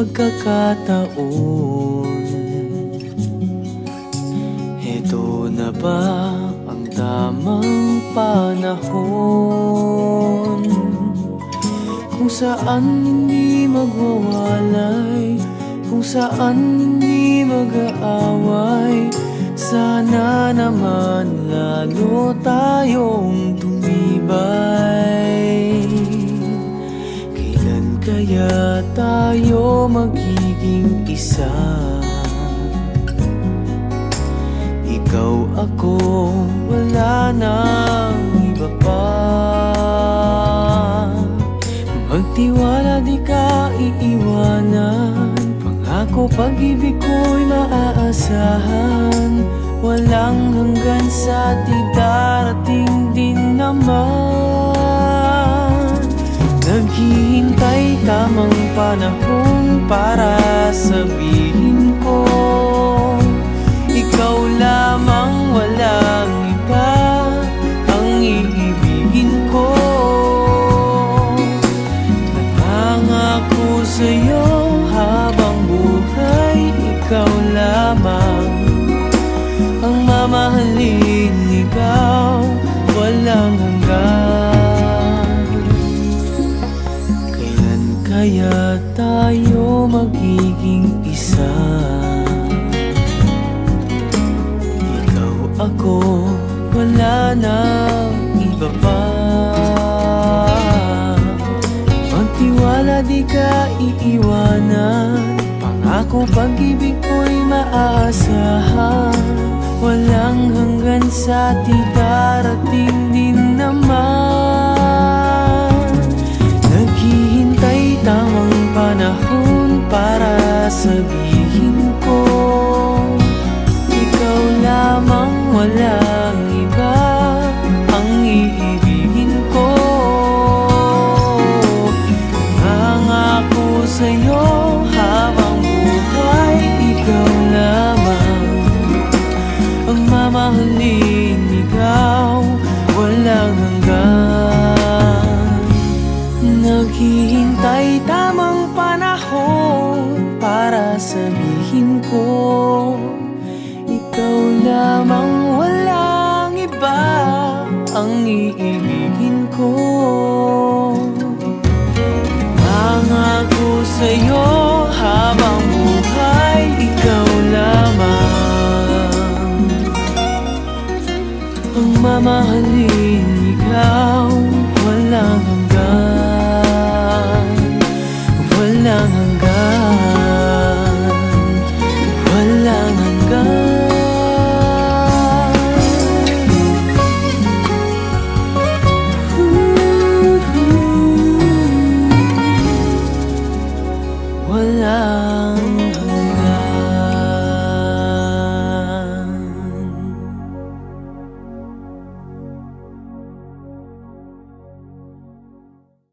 pagkakataon. Heto na ba ang tamang panahon kung saan hindi magwawalay, kung saan hindi mag-aaway? Sana naman lalo tayong tumibay. Kailan kaya tayo magiging isa? Ikaw, ako, wala nang iba pa. Magtiwala, di ka iiwanan. Pangako, pag-ibig ko'y maaasahan. Walang hanggan sa di darating din naman. Naghihintay tamang panahon para sabihin ko, ikaw lamang, walang iba ang iibigin ko. Nangangako sa'yo habang buhay, ikaw lamang ang mamahalin, ikaw walang hanggan. Kailan kaya tayo magiging isa? Ikaw, ako, wala nang iba pa. Magtiwala, di ka iiwanan. Pangako, pag-ibig ko'y maaasahan. Walang hanggan sa di darating din naman. Naghihintay tamang panahon para sabihin ko, ikaw lamang, walang iba ang iibigin ko. Nangangako sa'yo habang buhay, ikaw lamang ang mamahalin, ikaw walang hanggan. Naghihintay tamang panahon para sabihin ko, ikaw lamang, walang iba ang iibigin ko. Nangako sa'yo habang buhay, ikaw lamang ang mamahalin, ikaw walang hanggan. Walang hanggan, walang hanggan. Wala